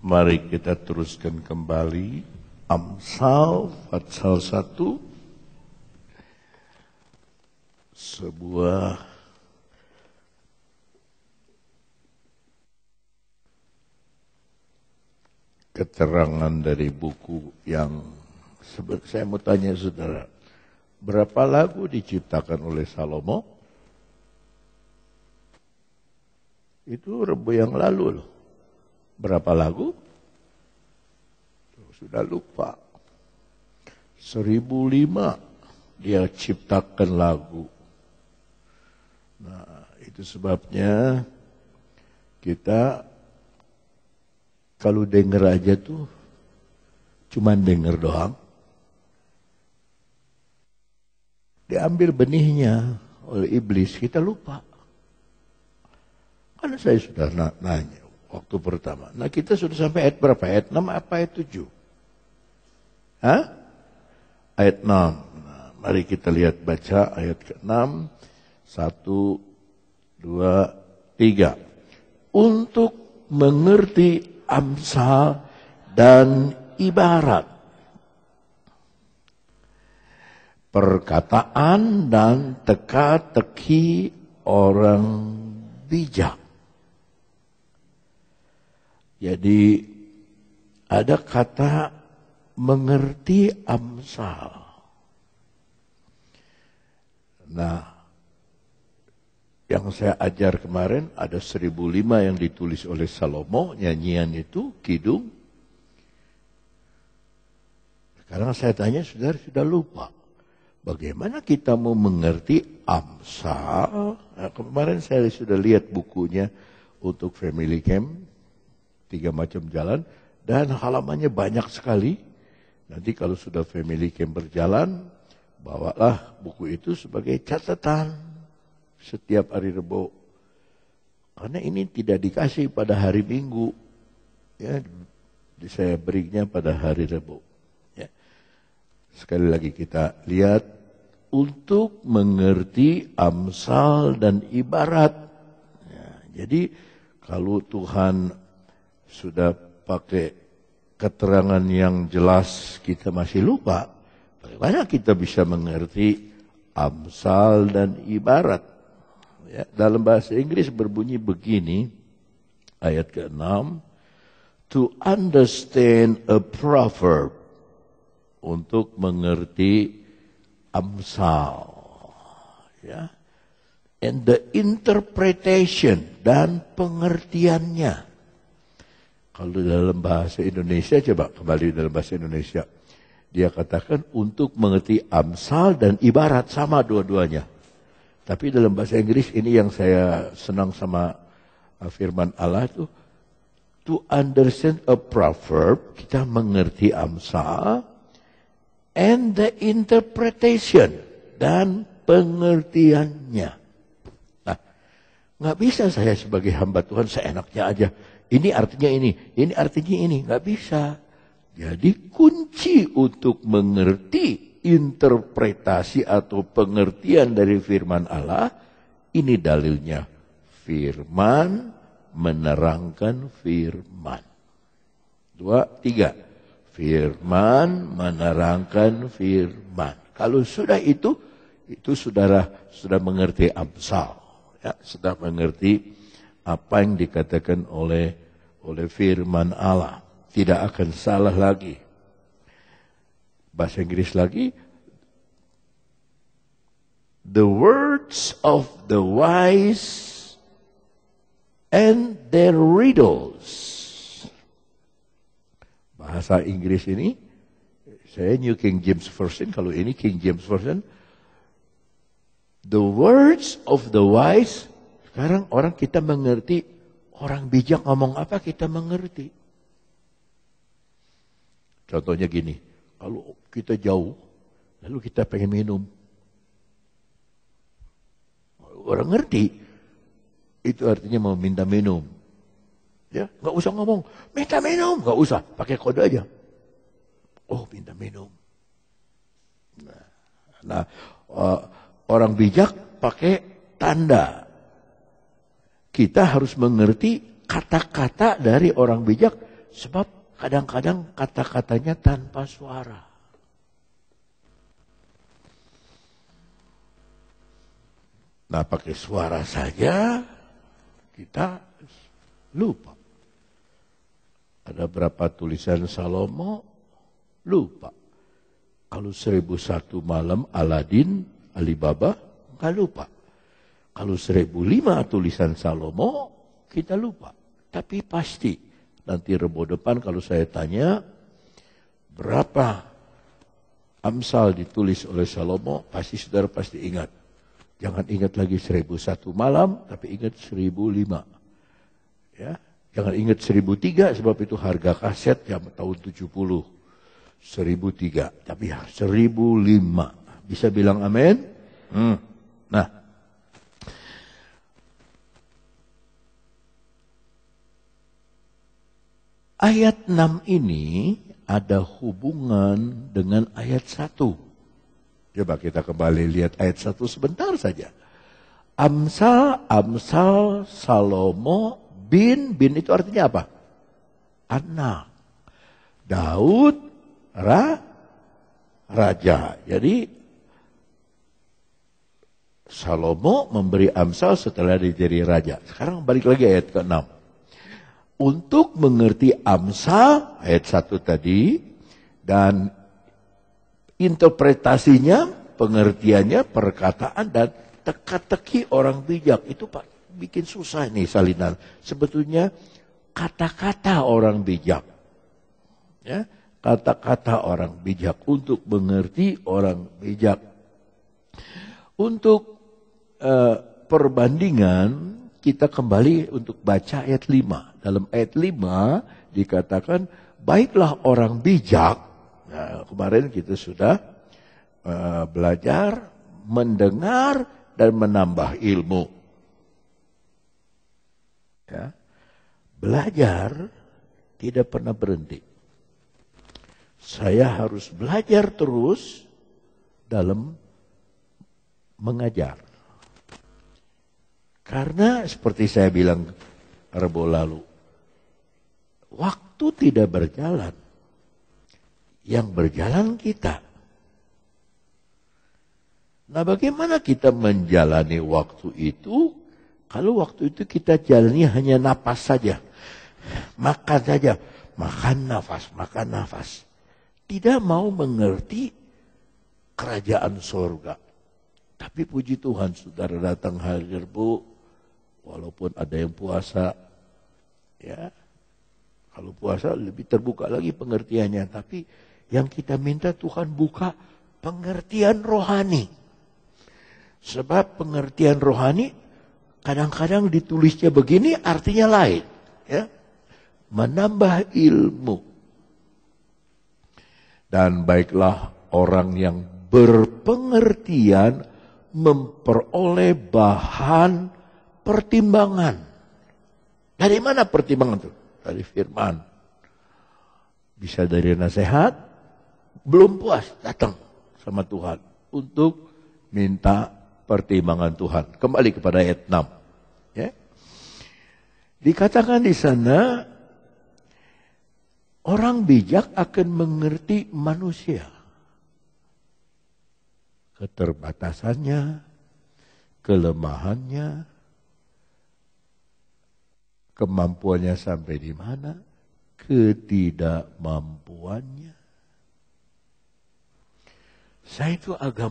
Mari kita teruskan kembali Amsal pasal 1, sebuah keterangan dari buku yang saya mau tanya saudara, berapa lagu diciptakan oleh Salomo? Itu Rebo yang lalu loh. Berapa lagu? Sudah lupa. 1005 dia ciptakan lagu. Nah, itu sebabnya kita kalau denger aja tuh cuman denger doang. Diambil benihnya oleh iblis, kita lupa. Karena saya sudah nanya waktu pertama. Nah, kita sudah sampai ayat berapa? Ayat 6 apa ayat 7? Hah? Ayat 6. Nah, mari kita lihat baca ayat ke-6. 1, 2, 3. Untuk mengerti amsal dan ibarat, perkataan dan teka-teki orang bijak. Jadi ada kata mengerti amsal. Nah, yang saya ajar kemarin ada 1005 yang ditulis oleh Salomo, nyanyian itu, kidung. Sekarang saya tanya, saudara sudah lupa. Bagaimana kita mau mengerti amsal? Nah, kemarin saya sudah lihat bukunya untuk Family Camp, 3 macam jalan, dan halamannya banyak sekali. Nanti kalau sudah Family Camp berjalan, bawalah buku itu sebagai catatan setiap hari Rebo. Karena ini tidak dikasih pada hari Minggu. Ya, saya berinya pada hari Rebo. Ya. Sekali lagi kita lihat, untuk mengerti amsal dan ibarat. Ya, jadi kalau Tuhan sudah pakai keterangan yang jelas kita masih lupa, bagaimana kita bisa mengerti amsal dan ibarat? Ya, dalam bahasa Inggris berbunyi begini, ayat ke-6, to understand a proverb, untuk mengerti amsal, ya, and the interpretation, dan pengertiannya. Kalau dalam bahasa Indonesia, coba kembali dalam bahasa Indonesia, dia katakan untuk mengerti amsal dan ibarat, sama dua-duanya. Tapi dalam bahasa Inggris ini yang saya senang sama firman Allah itu, to understand a proverb, kita mengerti amsal, and the interpretation, dan pengertiannya. Nah, nggak bisa saya sebagai hamba Tuhan seenaknya aja. Ini artinya ini artinya ini. Nggak bisa. Jadi kunci untuk mengerti interpretasi atau pengertian dari firman Allah, ini dalilnya. Firman menerangkan firman. 2, 3. Firman menerangkan firman. Kalau sudah itu saudara sudah mengerti amsal. Ya, sudah mengerti apa yang dikatakan oleh firman Allah. Tidak akan salah lagi. Bahasa Inggris lagi. The words of the wise and their riddles. Bahasa Inggris ini, saya New King James Version, kalau ini King James Version. The words of the wise. Sekarang orang kita mengerti, orang bijak ngomong apa kita mengerti. Contohnya gini, kalau kita jauh, lalu kita pengen minum. Orang ngerti, itu artinya mau minta minum. Ya, nggak usah ngomong, minta minum, nggak usah, pakai kode aja. Oh, minta minum. Nah, orang bijak pakai tanda. Kita harus mengerti kata-kata dari orang bijak Sebab kadang-kadang kata-katanya tanpa suara. Nah, pakai suara saja kita lupa. Ada berapa tulisan Salomo? Lupa. Kalau 1001 malam Aladin, Alibaba, nggak lupa. Kalau 1005 tulisan Salomo, kita lupa. Tapi pasti nanti Rebo depan kalau saya tanya berapa Amsal ditulis oleh Salomo, pasti saudara pasti ingat. Jangan ingat lagi 1001 malam, tapi ingat 1005. Ya, jangan ingat 1003 sebab itu harga kaset yang tahun 70. 1003, tapi 1005. Bisa bilang amin? Nah, ayat 6 ini ada hubungan dengan ayat 1. Coba kita kembali lihat ayat 1 sebentar saja. Amsal, Salomo, bin itu artinya apa? Anak. Daud, raja. Jadi Salomo memberi Amsal setelah dia jadi raja. Sekarang balik lagi ayat ke-6. Untuk mengerti Amsal, ayat 1 tadi, dan interpretasinya, pengertiannya, perkataan, dan teka-teki orang bijak. Itu Pak, bikin susah nih salinan. Sebetulnya kata-kata orang bijak. Ya, kata-kata orang bijak. Untuk mengerti orang bijak. Untuk perbandingan, kita kembali untuk baca ayat 5. Dalam ayat 5 dikatakan, baiklah orang bijak. Nah, kemarin kita sudah belajar, mendengar, dan menambah ilmu. Ya. Belajar tidak pernah berhenti. Saya harus belajar terus dalam mengajar. Karena seperti saya bilang Rebo lalu, waktu tidak berjalan. Yang berjalan kita. Nah, bagaimana kita menjalani waktu itu? Kalau waktu itu kita jalani hanya napas saja. Makan saja. Makan nafas. Tidak mau mengerti kerajaan sorga. Tapi puji Tuhan, saudara datang hari Rebo, walaupun ada yang puasa, ya, kalau puasa lebih terbuka lagi pengertiannya. Tapi yang kita minta Tuhan buka pengertian rohani. Sebab pengertian rohani kadang-kadang ditulisnya begini, artinya lain. Ya, menambah ilmu. Dan baiklah orang yang berpengertian memperoleh bahan pertimbangan. Dari mana pertimbangan itu? Dari firman. Bisa dari nasihat. Belum puas, datang sama Tuhan untuk minta pertimbangan Tuhan. Kembali kepada ayat 6. Ya. Dikatakan di sana, orang bijak akan mengerti manusia. Keterbatasannya, kelemahannya, kemampuannya sampai di mana, ketidakmampuannya. Saya itu agak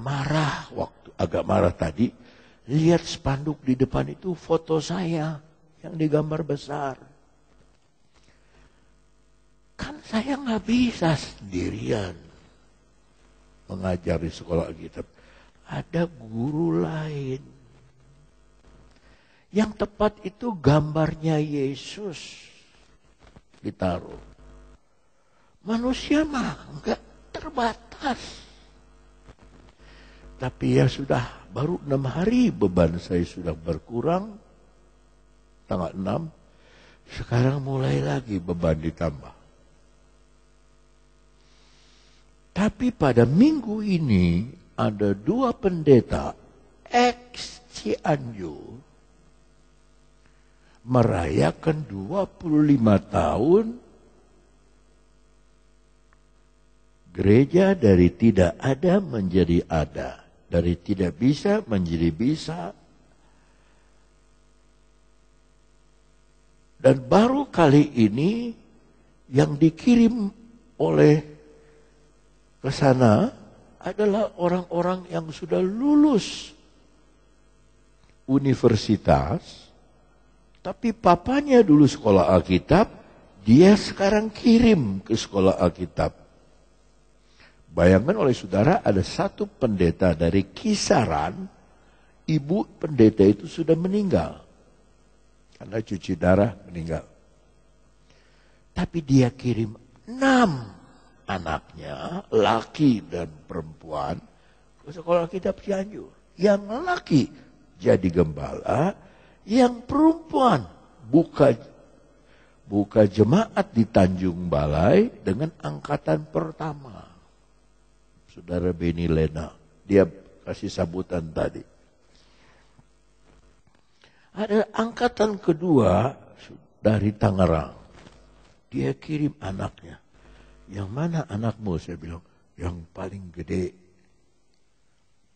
marah tadi, lihat spanduk di depan itu foto saya yang digambar besar. Kan saya nggak bisa sendirian mengajar di sekolah kita. Ada guru lain. Yang tepat itu gambarnya Yesus ditaruh. Manusia mah enggak terbatas. Tapi ya sudah, baru 6 hari beban saya sudah berkurang. Tanggal 6, sekarang mulai lagi beban ditambah. Tapi pada minggu ini ada 2 pendeta ex Cianjur merayakan 25 tahun Gereja dari tidak ada menjadi ada. Dari tidak bisa menjadi bisa. Dan baru kali ini yang dikirim oleh ke sana adalah orang-orang yang sudah lulus universitas, tapi papanya dulu sekolah Alkitab, dia sekarang kirim ke sekolah Alkitab. Bayangkan oleh saudara, ada satu pendeta dari Kisaran, ibu pendeta itu sudah meninggal. Karena cuci darah meninggal. Tapi dia kirim 6 anaknya, laki dan perempuan, ke sekolah Alkitab Cianjur. Yang laki jadi gembala, yang perempuan buka jemaat di Tanjung Balai dengan angkatan pertama. Saudara Beni Lena, dia kasih sambutan tadi. Ada angkatan kedua dari Tangerang. Dia kirim anaknya. Yang mana anakmu? Saya bilang, yang paling gede.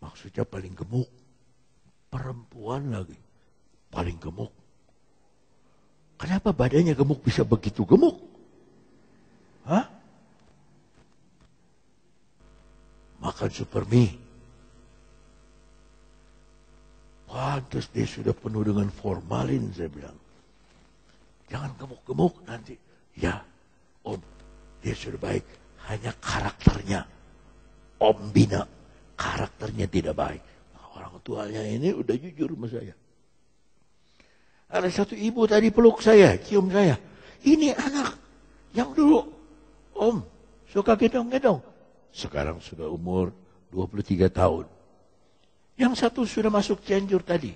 Maksudnya paling gemuk. Perempuan lagi. Paling gemuk. Kenapa badannya gemuk bisa begitu gemuk? Hah? Makan super mie. Pantes dia sudah penuh dengan formalin, saya bilang. Jangan gemuk-gemuk nanti. Ya, Om, dia sudah baik. Hanya karakternya. Om bina, karakternya tidak baik. Nah, orang tuanya ini udah jujur sama saya. Ada satu ibu tadi peluk saya, cium saya. Ini anak yang dulu, Om, suka gedong-gedong. Sekarang sudah umur 23 tahun. Yang satu sudah masuk Cianjur tadi.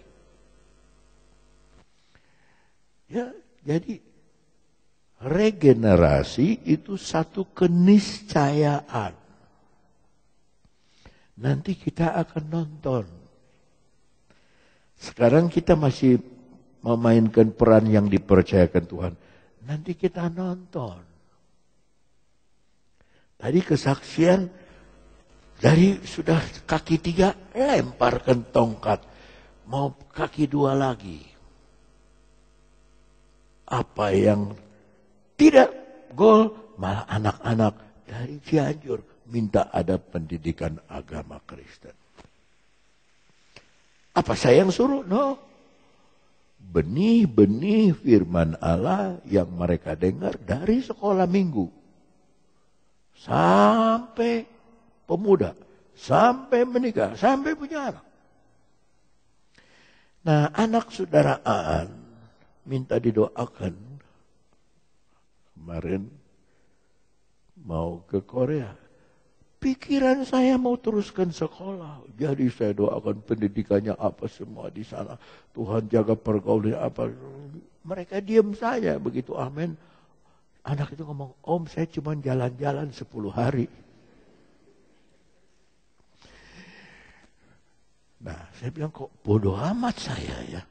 Ya, jadi regenerasi itu satu keniscayaan. Nanti kita akan nonton. Sekarang kita masih memainkan peran yang dipercayakan Tuhan. Nanti kita nonton. Tadi kesaksian dari sudah kaki 3, lemparkan tongkat. Mau kaki 2 lagi. Apa yang tidak gol, malah anak-anak dari Cianjur minta ada pendidikan agama Kristen. Apa saya yang suruh? No. Benih-benih firman Allah yang mereka dengar dari sekolah minggu. Sampai pemuda, sampai menikah, sampai punya anak. Nah, anak saudara Aan minta didoakan. Kemarin mau ke Korea. Pikiran saya mau teruskan sekolah. Jadi saya doakan pendidikannya apa semua di sana. Tuhan jaga pergaulan apa. Mereka diam saja begitu amin. Anak itu ngomong, Om saya cuma jalan-jalan 10 hari. Nah, saya bilang kok bodoh amat saya ya.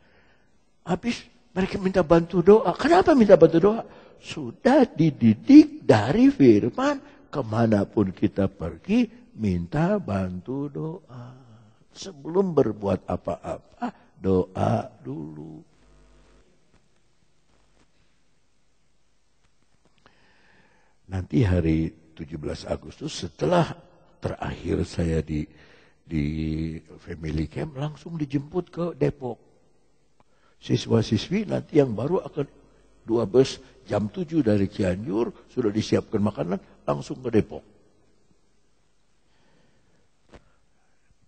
Habis mereka minta bantu doa. Kenapa minta bantu doa? Sudah dididik dari firman, kemanapun kita pergi, minta bantu doa. Sebelum berbuat apa-apa, doa dulu. Nanti hari 17 Agustus setelah terakhir saya di Family Camp langsung dijemput ke Depok. Siswa-siswi nanti yang baru akan 2 bus jam 7 dari Cianjur sudah disiapkan makanan langsung ke Depok.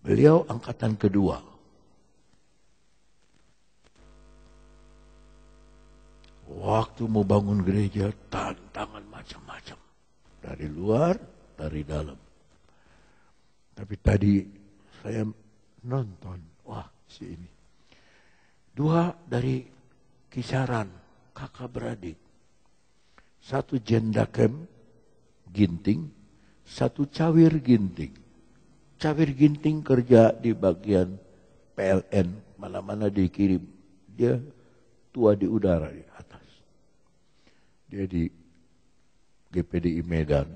Beliau angkatan kedua. Waktu mau bangun gereja tantangan macam-macam. Dari luar, dari dalam. Tapi tadi saya nonton, wah si ini. 2 dari Kisaran, kakak beradik. 1 Jendakem, Ginting, 1 Cawir Ginting. Cawir Ginting kerja di bagian PLN, mana-mana dikirim. Dia tua di udara di atas. Dia di GPDI Medan.